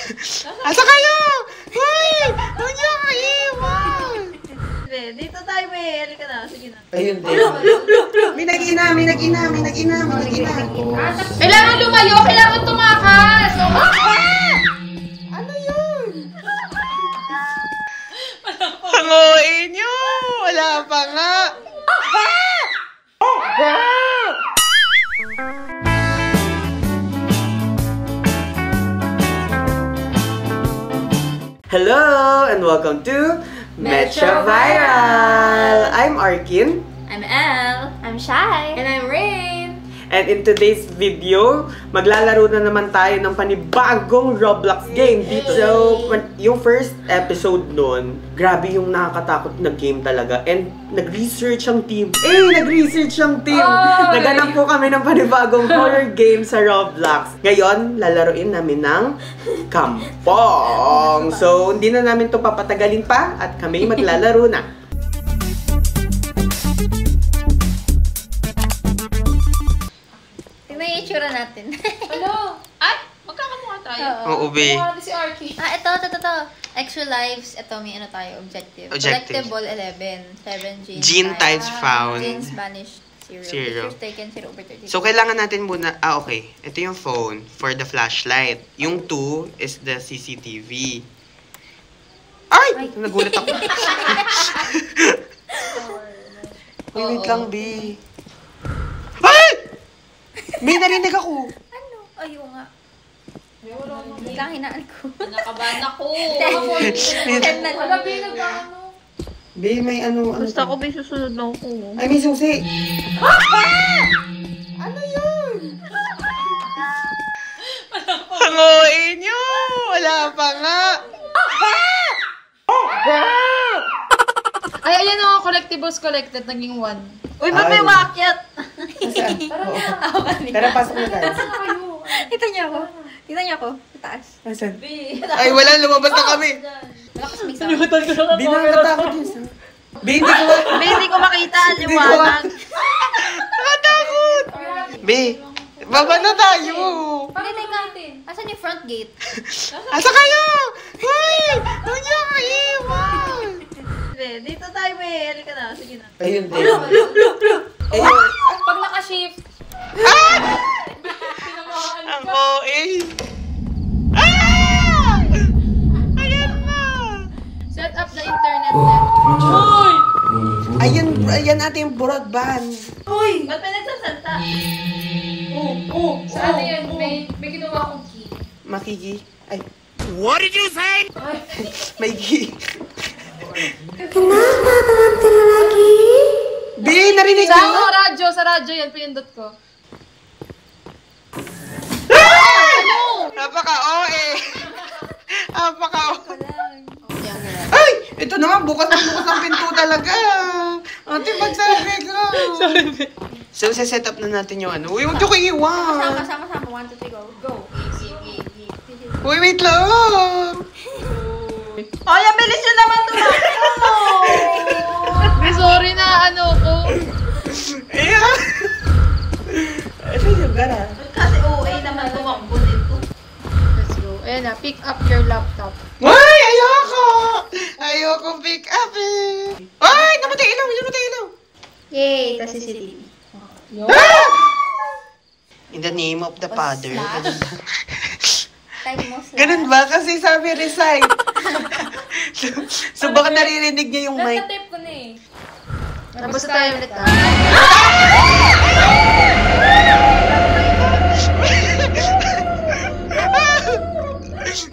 Asa kayo? Hoy! Huwag niyo ako iwan! Dito tayo, may. Halika na. Sige na. Ayun din. May nag-ina. Kailangan lumayo, kailangan tumakas! Ano yun? Hanguin niyo! Wala pa nga! Hello and welcome to Metro Viral! I'm Arkin. I'm Elle. I'm Shai. And I'm Rain. And in today's video, maglalaro na naman tayo ng panibagong Roblox game dito. So, yung first episode nun, grabe yung nakakatakot na game talaga. And nag-research ang team. Naghanap po kami ng panibagong horror game sa Roblox. Ngayon, lalaruin namin ng Kampong. So, hindi na namin to papatagalin pa at kami maglalaro na. Tingnan yung itsura natin. Hello? Ay! Magkakamukha tayo. Oo, be. Mukha natin si Arky. Ito. Extra lives. Ito, may ano tayo, objective. Collectible 11. 7 genes. Gene types found. Genes banished 0. Pictures taken 0/32. So, kailangan natin muna, okay. Ito yung phone for the flashlight. Yung 2 is the CCTV. Ay! Nagulat ako. Wait lang, B. Ay! May narinig ako. Ano? Ayun nga. Hindi lang hinaan ko. Nakabahan ako. 10 na lang. Wala, Bino ba ano? B, may ano. Basta ako may susunod lang ko. Ay, may susi. Ano yun? Hanguin nyo! Wala pa nga. Ay, ayan o. Collectibles collected. Naging 1. Uy, ba't may wakyat? Saan? Tara, pasok na tayo. Kita niyo ako. Kita niyo ako. Sa taas. Saan? Ay, wala. Lumabas na kami. Malakas may sound. Nalimutan ko na Di nakakatakot yun, sir. B, Hindi ko makita. Liwanag. Nakatakot. B, baba na tayo. Hindi, teka. Asan yung front gate? Asa kayo? Hoy! Huwag niyo ako iwan! Dito tayo, may. Halika na. Sige na. Ayun din. Ayun. Pag naka-shift. Ang OA. Ah! Ayan na. Set up the internet net. Hoy! Ayan natin yung broadband. Uy! Ba't may nagsasalta? Saan yan? May ginawa akong key. Makiki. Ay. What did you say? May key. B, narinig Sa mo? radyo. Sa radyo yan. Pinindot ko. Napaka-OA. Napaka-OA. Ay! Ito naman, bukas ang pinto talaga. Ate, magsabi ka. So, set up na natin yung ano. Uy, huwag niyo kayo iwan. Sama. 1, 2, 3, go. Go. Uy, wait lang. Ay, abilis yun naman tumakbo! Sorry na ano ko. Ayan. Ito yung gara. Kasi OA naman tumakbo dito. Let's go. Ayan na. Pick up your laptop. Uy, ayoko. Ayoko pick up eh. Ay, namatay ilaw. Yay! Kasi CCTV. Ah! In the name of the Father. Type mo slash. Ganun ba? Kasi sabi recite. so baka naririnig niya yung mic. Nasa-tape ko na eh. Tapos tayo ulit.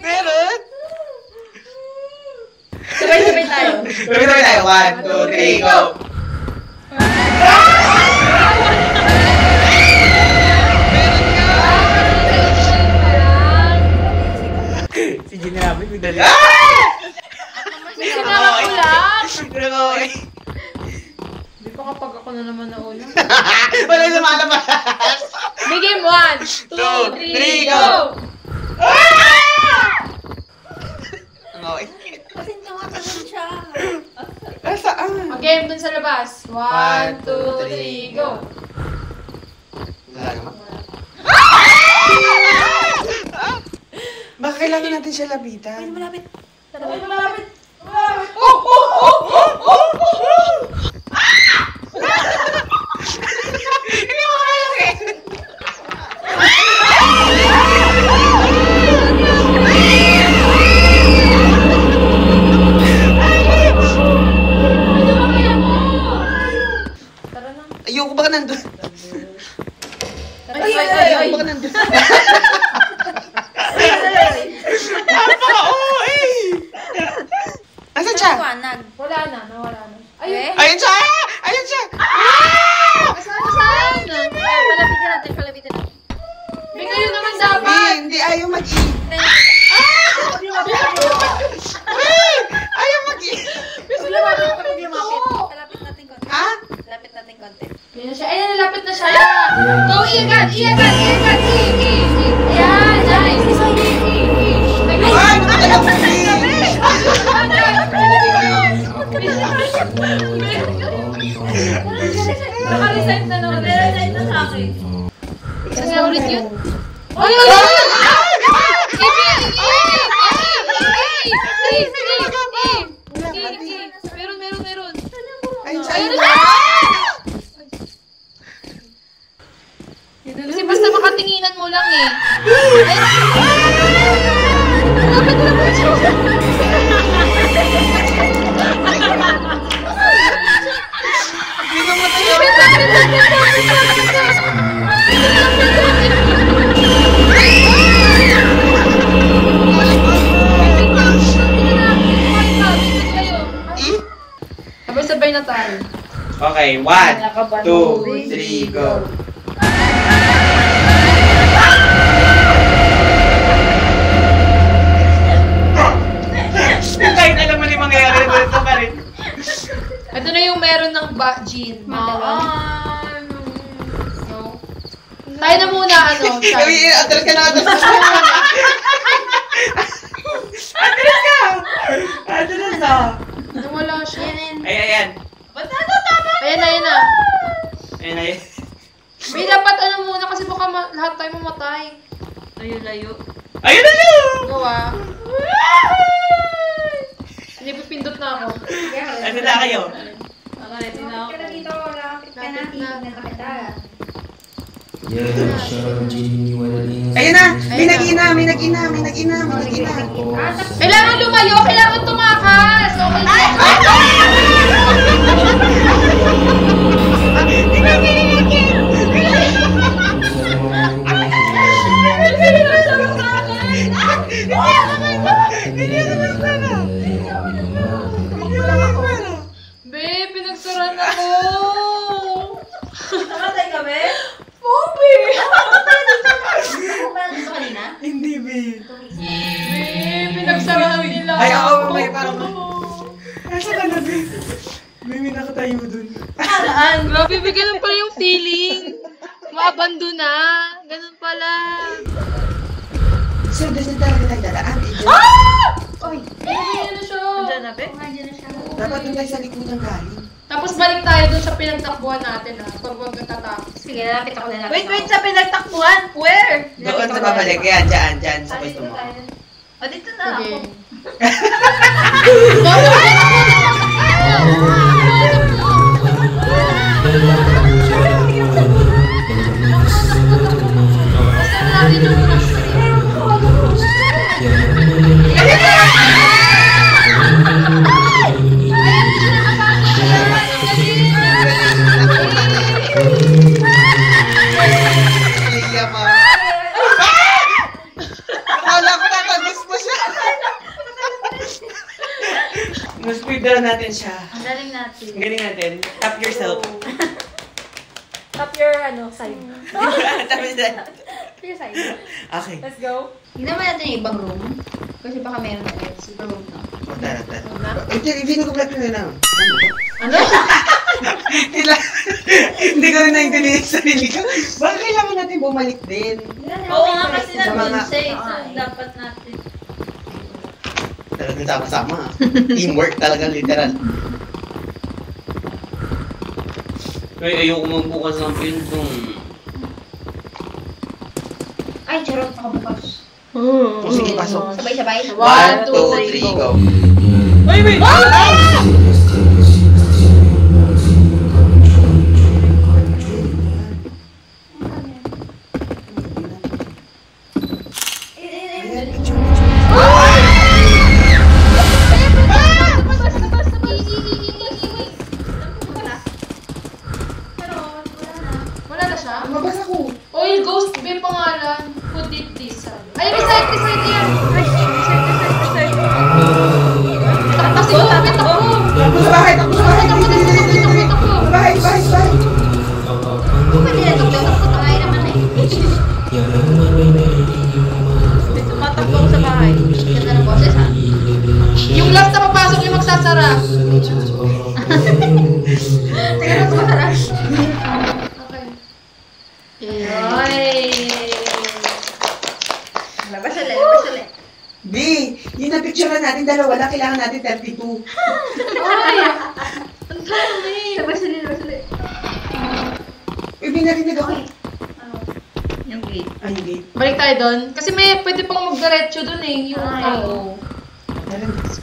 Meron? Sabay-sabay tayo. Sabay tayo. 1, 2, 3, go! Si Gina namin, bigla. Sinarap ko lang. Okay. Di pa kapag ako na naman nauna. Wala yung lumalabas. Bigay 1, 2, 3, go! Okay. Kasi nakakalan siya. Saan? Mag-game dun sa labas. 1, 2, 3, go! Wala naman. Baka kailangan natin siya lapitan. Ay, malapit. Malapit. Hindi mo kaya eh! Ayoko baka nandun. Ayoko baka nandun. Asan siya? Wala na, nawala na. Ayun. Ayun siya! Ayun siya! Saan? Palapitin natin. May kayo naman dapat. Hindi, ayaw mag-i. Ayaw mag-i. Lapit natin konti. Ha? Lapit natin konti. Yan na siya. Ay, nalapit na siya. Go, iagad. Ayan, nice. Ay, nakatalang mag-i. Naka-resign na naman. Resign na sa akin. Kasi nga ulit yun. Ay! Meron. Ayun siya. Kasi basta makatinginan mo lang eh. Sabay na tayo. Okay, 1, 2, 3, go. Kahit alam mo na yung mangyayari, ito pa rin. Ito na yung meron ng Jean. No. Tayo na muna, Atras ka na, atras ka. Atras ka! Atras ka! Nawala siya. Ayan. Ayan na. Ayan. May dapat muna kasi baka lahat tayo mamatay. Layo. Ayun na siya! Gawa. Hindi pipindot na ako. Ano na kayo? Ready na ako. Ayun na! May nag-ina! Kailangan lumayo, kailangan tumakas. Okay. Be, pinagsaran ako. Namatay kami? Pobe! Kanina? Hindi, babe. Be, pinagsaran nila. Ay, ako, may parang... Asa ka na, babe? May nakatayo dun. Grabe, ganun pala yung feeling. Maabando na. Ganun pala. So, doon talaga tayo dadaan. Oy, na siya. Andiyan na, be? Andiyan na siya. Dapat doon tayo sa likod ng galing. Tapos balik tayo dun sa pinagtakbuhan natin pag wag natatapos. Sige, lalapit ako. Wait, sa pinagtakbuhan? Where? Doon sa babalik. Yan, dyan, sa pwesto mo. O, dito na Sige. ako. Iya pa. Akala ko tatagos mo siya. Mas-speedrun natin siya. Ang galing natin. Ang galing natin. Tap yourself. Tap your side. Tap yourself. Your side. Okay. Let's go. Tignan mo natin yung ibang room. Kasi baka meron na super room na. Tara. Hindi ko black na lang. Ano? Hindi ko rin naintindihan yung sarili ko. Bakit kailangan natin bumalik din? Oo nga kasi Sa nandun mga- siya eh. So, dapat natin. Talagang sama-sama. Teamwork talaga, literal. Ay, ayoko magbukas ng pintong. Ay, charot, nakabukas. O sige, pasok. Sabay-sabay. 1, 2, 3, go. Wait! Wala na siya? Mabasa ko. Oy, Ghost B pangalan. Who did this? Ay, recite yan. Takbo si Gopit ako. Takbo sa bahay, takbo sa bahay. Bahay. Pwede na takbo tayo naman eh. Tumatakbo ako sa bahay. Ganda ng boses ha. Yung last na papasok yung magsasara. Teka na tumasara. Okay. Ay. Labas ulit. B, yung na-picture natin dalawa lang, kailangan natin 32. Ay! Ang dami! Labas ulit. Uy, may narinig ako. Yung gate. Ay, yung gate. Balik tayo doon. Kasi may pwede pang mag-diretso doon eh. Yung Oo. Narinig.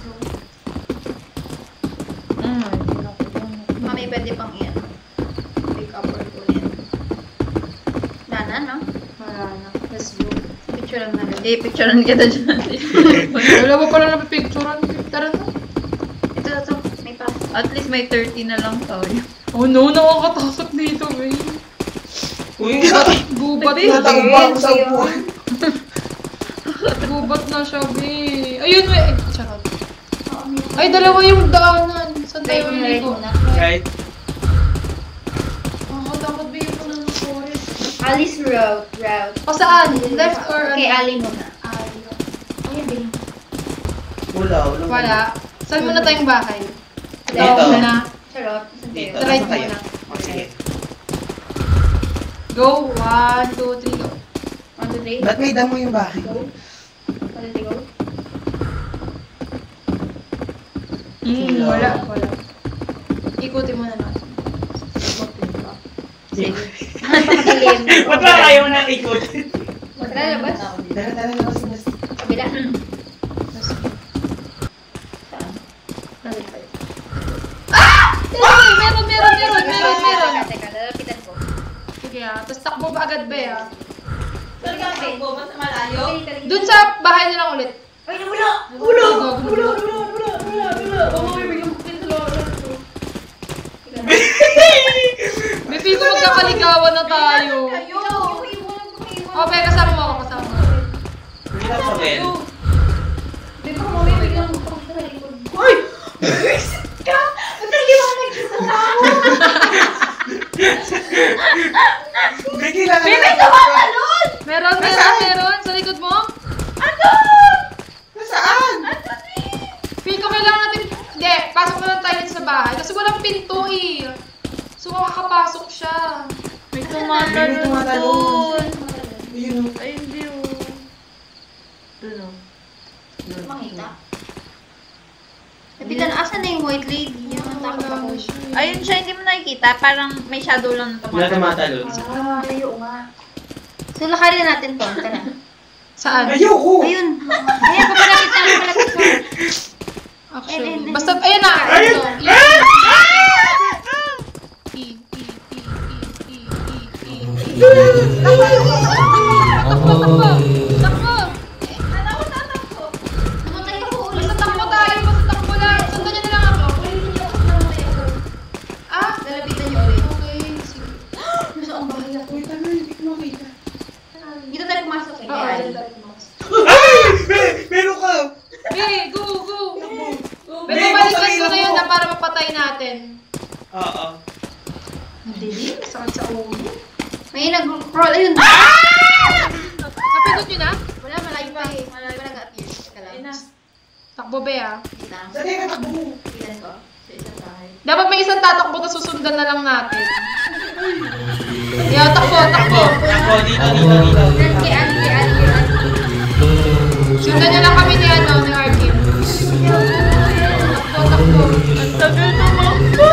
Mami, pwede pang iyan. Pick up or pull in. Nana, no? Marana. Let's go. Picturean na rin. Picturean kita dyan. Wala mo pala napipicturean. Tara na. Ito. May pa. At least may 30 na lang tayo. Oh no, nakakatakot dito eh. Uy, Gubat Baby, na. Natakbo ako sa upuan. Gubat na siya, be. Ayun, we. Charot. Ay, dalawa yung daanan. Saan tayo ligo? right? Nakakatakot, be. Yung muna ng forest. Alice route. O saan? Left or Okay, ano? Ali muna. Ayun din. Wala. Saan muna tayong bahay? Dito. Ito muna. Charot. Dito. Try Nasa kayo. muna. O, sige. Go. 1, 2, 3, go. 1, 2, 3. Ba't may damo yung bahay? Go. 1, 2, 3, go. Wala. Ikutin mo na natin. Sige. Napakadilim. Ba't ba kayo nang ikot? Tara, labas. Tara, labas. Kabila. Meron. Teka, lalapitan ko. Sige ah. Tapos takbo ba agad ba ah? Malayo? Doon sa bahay nilang ulit. Ay, wala! Wala. May feel ko magkakaligawan na tayo. Okay, kasama mo ako. Hindi na sa Ben. Di ba mamaya biglang magpapakita sa likod? Uy! Ba't naliwanag sa tao? May kailangan May tumatalon! Meron. Sa likod mo? Nasaan? Feel ko kailangan natin... Hindi, pasok na lang tayo dito sa bahay. Kasi walang pinto eh. So, makakapasok siya. May May tumatalon. Ayun o. Ay, hindi oh. Makita. Kapitan, asan na yung white lady? Yung takot ako. Ayun siya, hindi mo nakikita. Parang may shadow lang na Wala tumatalon. tumatalon. Ayaw nga. So, lakarin natin to. Tara. Saan? Ayoko! Ayun. Ayan, papalapit na. Actually. Ayun. Basta, ayun na. Ito. Takbo. Namatay ako ulit. Basta takbo tayo. Basta takbo lang. Sundan niyo na lang ako. Ah? Lalapitan niyo ulit. Okay. Sige. Nasa ang bahay ako. Uy, tama, hindi ko makita. Dito tayo pumasok eh. Oo, Kaya, dito tayo pumasok. Meron ka! Hey, go! Pwede Hey, balikan buksan ko na mo. yun na para mapatay natin. Oo. Hindi. Sakit sa ulo. May nag-crawl. Ayun. Napindot nyo na? Wala, malayo pa eh. Malayo pa nag-appear. Teka lang. Takbo be ah. Kita. Saan kayo natakbo mo? Tingnan ko. Sa isang bahay. Dapat may isang tatakbo na susundan na lang natin. Takbo. Takbo, dito. Alki. Sundan niya lang kami ni Arkim. Takbo. Ang tagal tumakbo.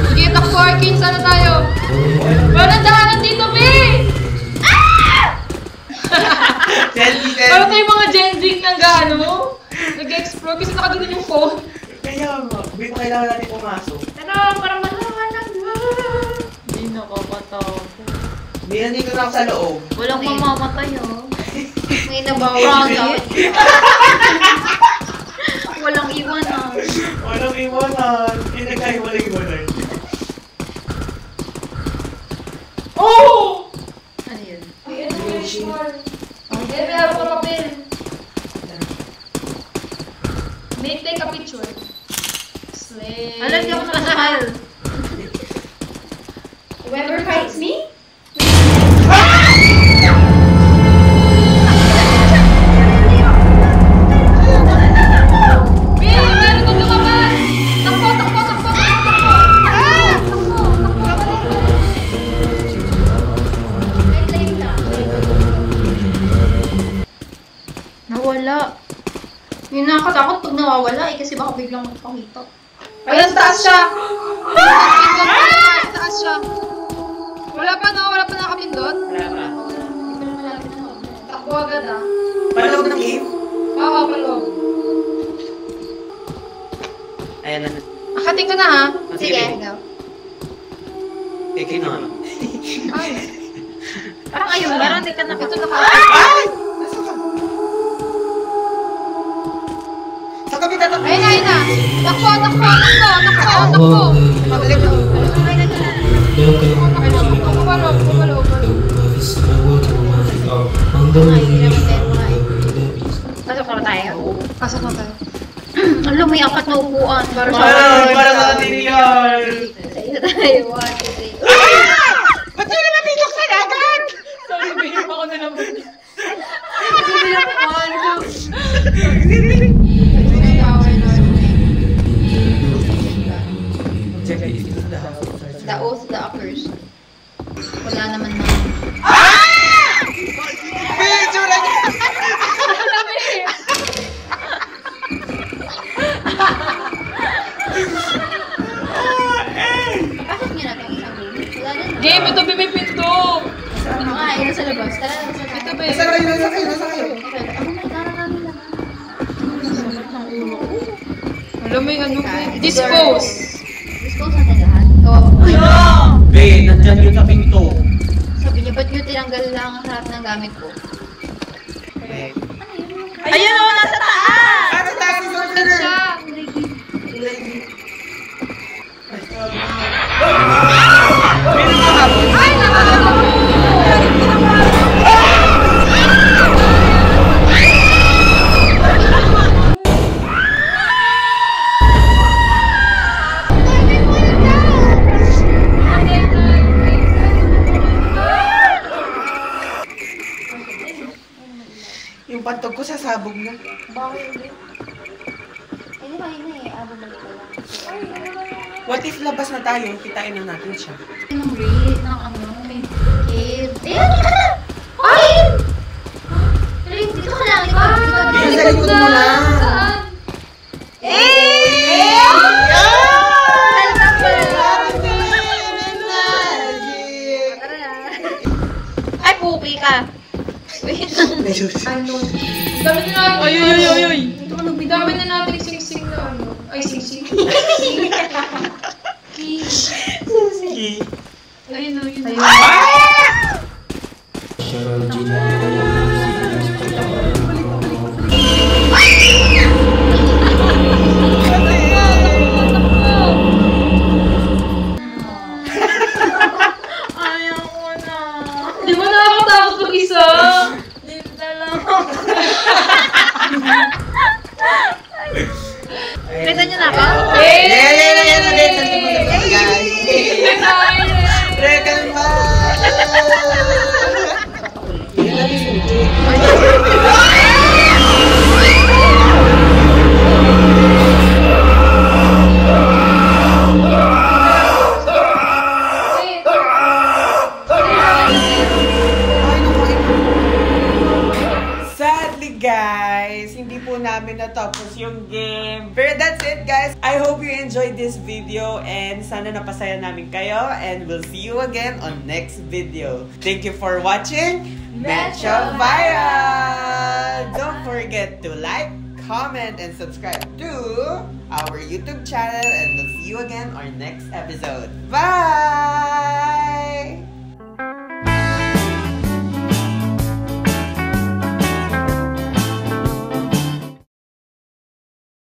Sige, takbo Arkin. Sana Grabe, sa nakaganon yung phone. Kaya nga, hindi pa kailangan natin pumasok. Pero, parang malawanan na. Hindi nakakatakot. Hindi, nandito na ako sa loob. Walang mamamatay, oh. May nabawal ka. Walang iwanan. Walang iwanan. Hindi nagkahiwalay-iwanan. Oh! Ano yun? May education. Okay, may hawak ka papel. May take a picture. Slay. Alam niyo ako nakasahal. Whoever fights me? Meron kong lumabas! Takbo, takbo, takbo, takbo! Takbo, takbo! Nawala. Yung nakakatakot pag nawawala eh, kasi baka biglang magpakita. Ayan, taas siya! Taas siya! Wala pa nakapindot? Wala pa. Takbo agad ah. Paloob ng cave? Oo, paloob. Ayan na. Akating ka na ha? Sige. Go. Kinon. Ay. Parang ayun lang. Parang hindi ka nakita na Ay! Nasa ka? Sa kapita na. Ayun na, ayun na. Takbo, takbo, takbo, takbo, takbo. Magaling na. Paloob, paloob. Pasok na ba tayo? Pasok na tayo. Alam, may 4 na upuan. Para Ay, para sa atin yan. Isa tayo. 1, 2, 3. Ba't yun naman pinuksan agad? Sorry, bigyan pa ako na naman. The oath, the occurs. Wala naman na. Medyo lang. Bakit nyo na itong isang game? Wala na. Game, ito may pinto. Ano nga, ayun sa labas. Tara, nasa Ito labas. ba? Nasa kayo, nasa kayo, nasa kayo. Alam mo yung ano, dispose. Dispose natin lahat. Oo. Be, nandyan yun sa pinto. Sabi niya, ba't nyo tinanggal lang ang lahat ng gamit ko? Be. Ayun o, nasa taas! Ano tayo sa Saan siya? Ay, nakakatawa! Yung pantog ko sasabog na. Bakit hindi? Eh, di ba yun eh, bumalik ko lang. What if labas na tayo, kitain na natin siya. Ng read, ng ano, may kid. Ayun, dito ka na! Ay! Ring, dito ka lang, ikaw. Dito sa likod mo na. Saan? Ay, puki ka! Wait lang. Ano? Dami na natin. Ay. Dami na natin sing-sing na ano. Ay, sing-sing. Sige. Ayun o, yun. Ayaw ko na. Di ba nakakatakot mag-isa? Dito na lang. Kita niyo na ako? Regal ba? Sadly guys, hindi po namin natapos yung game. Pero that's it guys. I hope you enjoyed this video and sana napasaya namin kayo and we'll see you again on next video. Thank you for watching Metro Viral! Don't forget to like, comment, and subscribe to our YouTube channel. And we'll see you again on our next episode. Bye!